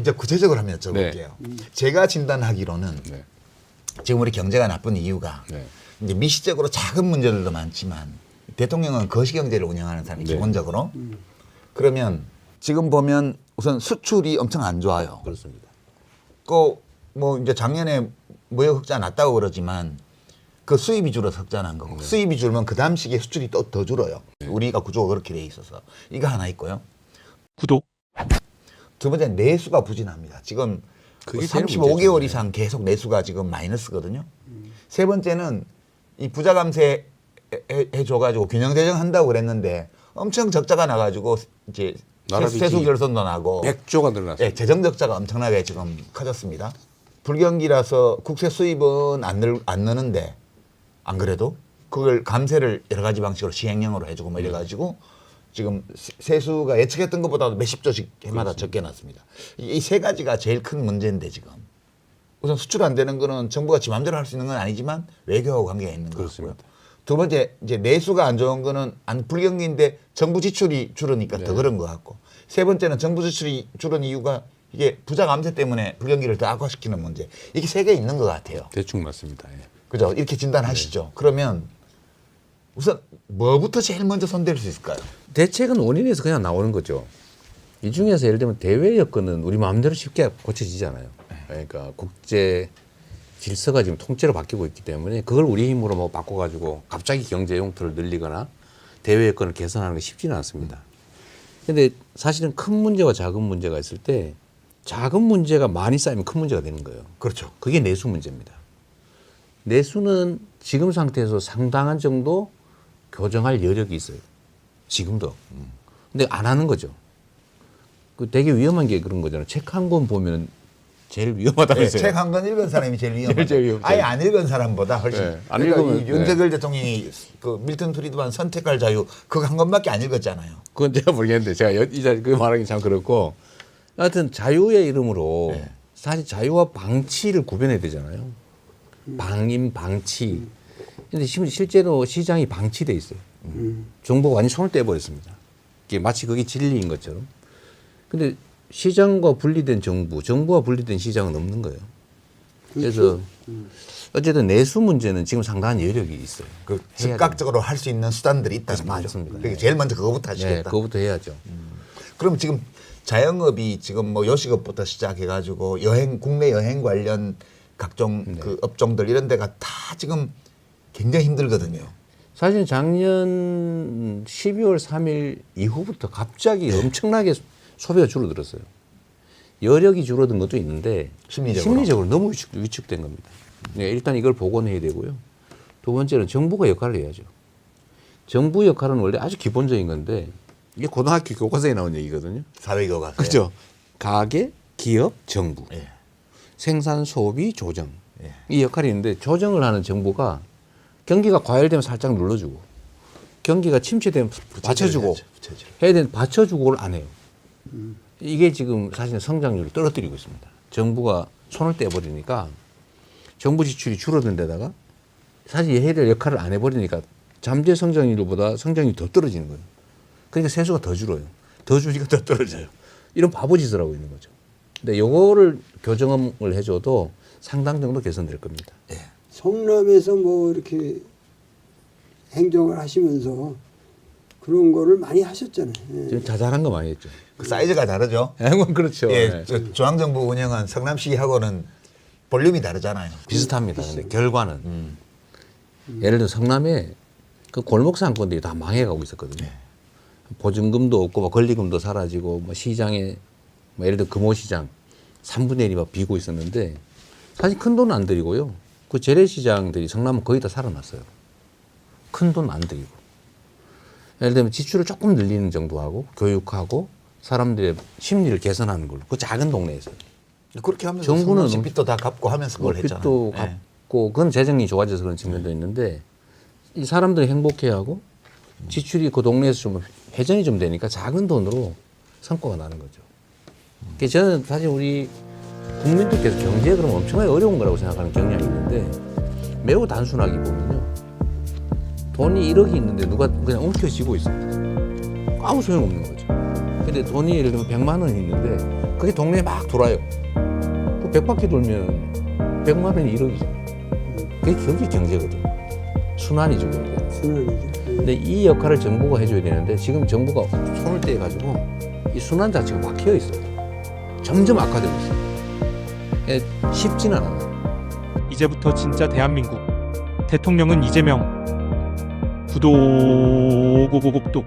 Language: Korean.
이제 구체적으로 한번 여쭤볼게요. 제가 진단하기로는 네. 지금 우리 경제가 나쁜 이유가 네. 이제 미시적으로 작은 문제들도 많지만 대통령은 거시경제를 운영하는 사람이 네. 기본적으로 그러면 지금 보면 우선 수출이 엄청 안 좋아요. 그렇습니다. 뭐 이제 작년에 무역 흑자 났다고 그러지만 그 수입이 줄어서 흑자 난 거고 수입이 줄면 그 다음 시기에 수출이 또 더 줄어요. 우리가 구조가 그렇게 돼 있어서 이거 하나 있고요. 구독. 두 번째 내수가 부진합니다. 지금 그게 제일 35개월 문제죠. 이상 계속 내수가 지금 마이너스거든요. 세 번째는 이 부자 감세 해줘가지고 균형 조정한다고 그랬는데 엄청 적자가 나가지고 이제 나라빚이 세수 결손도 나고 100조가 늘어났습니다. 예, 재정 적자가 엄청나게 지금 커졌습니다. 불경기라서 국세 수입은 안 느는데 안 그래도 그걸 감세를 여러 가지 방식으로 시행령으로 해주고 뭐 이래가지고 지금 세수가 예측했던 것보다 몇십 조씩 해마다 적게 났습니다. 이 세 가지가 제일 큰 문제인데 지금 우선 수출 안 되는 거는 정부가 지 맘대로 할 수 있는 건 아니지만 외교하고 관계가 있는 것 같고요. 그렇습니다. 두 번째 이제 내수가 안 좋은 거는 불경기인데 정부 지출이 줄으니까 더 그런 것 같고 세 번째는 정부 지출이 줄은 이유가 이게 부자 감세 때문에 불경기를 더 악화시키는 문제 이게 세 개 있는 것 같아요. 대충 맞습니다. 예. 그죠? 이렇게 진단하시죠. 그러면 우선 뭐부터 제일 먼저 손댈 수 있을까요? 대책은 원인에서 그냥 나오는 거죠. 이 중에서 예를 들면 대외 여건은 우리 마음대로 쉽게 고쳐지잖아요. 그러니까 국제 질서가 지금 통째로 바뀌고 있기 때문에 그걸 우리 힘으로 뭐 바꿔가지고 갑자기 경제 용토를 늘리거나 대외 여건을 개선하는 게 쉽지는 않습니다. 근데 사실은 큰 문제와 작은 문제가 있을 때 작은 문제가 많이 쌓이면 큰 문제가 되는 거예요. 그렇죠. 그게 내수 문제입니다. 내수는 지금 상태에서 상당한 정도 교정할 여력이 있어요. 지금도. 근데 안 하는 거죠. 그 되게 위험한 게 그런 거잖아요. 책 한 권 보면 제일 위험하다면서요. 책 한 권 읽은 사람이 제일 위험하죠. 제일 위험하죠. 아예 안 읽은 사람보다 훨씬. 네, 안 그러니까 읽으면, 이 윤석열 대통령이 그 밀턴 프리드만 선택할 자유 그거 한 권밖에 안 읽었잖아요. 그건 제가 모르겠는데 제가 이 자리 그 말하기 참 그렇고 하여튼 자유의 이름으로 네. 사실 자유와 방치를 구별해야 되잖아요. 방임, 방치. 근데 실제로 시장이 방치돼 있어요. 정부가 완전히 손을 떼버렸습니다. 이게 마치 그게 진리인 것처럼. 근데 시장과 분리된 정부, 정부와 분리된 시장은 없는 거예요. 그래서 어쨌든 내수 문제는 지금 상당한 여력이 있어요. 그 즉각적으로 할 수 있는 수단들이 있다는 거죠. 맞습니다. 그러니까 제일 먼저 그거부터 네, 하시겠다. 그거부터 해야죠. 그럼 지금 자영업이 지금 뭐 요식업부터 시작해가지고 국내 여행 관련 각종 그 업종들 이런 데가 다 지금 굉장히 힘들거든요. 사실 작년 12월 3일 이후부터 갑자기 엄청나게 소비가 줄어들었어요. 여력이 줄어든 것도 있는데 심리적으로 너무 위축된 겁니다. 네, 일단 이걸 복원해야 되고요. 두 번째는 정부가 역할을 해야죠. 정부 역할은 원래 아주 기본적인 건데 이게 고등학교 교과서에 나온 얘기거든요. 사회교과서. 그렇죠. 가계, 기업, 정부. 예. 생산, 소비, 조정. 예. 이 역할이 있는데 조정을 하는 정부가 경기가 과열되면 살짝 눌러주고 경기가 침체되면 받쳐주고 부채질. 해야 되는데 받쳐주고를 안 해요. 이게 지금 사실 성장률을 떨어뜨리고 있습니다. 정부가 손을 떼버리니까 정부 지출이 줄어든 데다가 사실 해야 될 역할을 안 해버리니까 잠재 성장률보다 성장률이 더 떨어지는 거예요. 그러니까 세수가 더 줄어요. 더 줄이니까 더 떨어져요. 이런 바보 짓을 하고 있는 거죠. 근데 요거를 교정을 해줘도 상당 정도 개선될 겁니다. 예. 성남에서 뭐 이렇게 행정을 하시면서 그런 거를 많이 하셨잖아요. 예. 지금 자잘한 거 많이 했죠. 그 사이즈가 다르죠. 그렇죠. 예, 네. 중앙정부 운영한 성남시하고는 볼륨이 다르잖아요. 비슷합니다. 근데 결과는 예를 들어 성남에 그 골목 상권들이 다 망해가고 있었거든요. 보증금도 없고 뭐 권리금도 사라지고 뭐 시장에 뭐 예를 들어 금호시장 3분의 1이 막 비고 있었는데 사실 큰 돈은 안 들이고요. 그 재래시장들이 성남은 거의 다 살아났어요. 큰 돈 안 들이고. 예를 들면 지출을 조금 늘리는 정도 하고 교육하고 사람들의 심리를 개선하는 걸로 그 작은 동네에서. 그렇게 하면서 정부는 성남시 빚도 다 갚고 하면서 그걸 했잖아요. 빚도 예. 갚고 그건 재정이 좋아져서 그런 측면도 있는데 이 사람들이 행복해하고 지출이 그 동네에서 좀 회전이 좀 되니까 작은 돈으로 성과가 나는 거죠. 그래서 저는 사실 우리 국민들께서 경제에 그러면 엄청나게 어려운 거라고 생각하는 경향이 있는데 매우 단순하게 보면요. 돈이 1억이 있는데 누가 그냥 움켜쥐고 있어요. 아무 소용없는 거죠. 근데 돈이 예를 들면 100만 원이 있는데 그게 동네에 막 돌아요. 그 100바퀴 돌면 100만 원이 1억이죠. 그게 경제거든. 순환이죠, 그게. 순환이죠. 근데 이 역할을 정부가 해줘야 되는데 지금 정부가 손을 떼가지고 이 순환 자체가 막혀 있어요. 점점 악화되고 있어요. 쉽지는 않아요. 이제부터 진짜 대한민국 대통령은 이재명. 구독, 똑.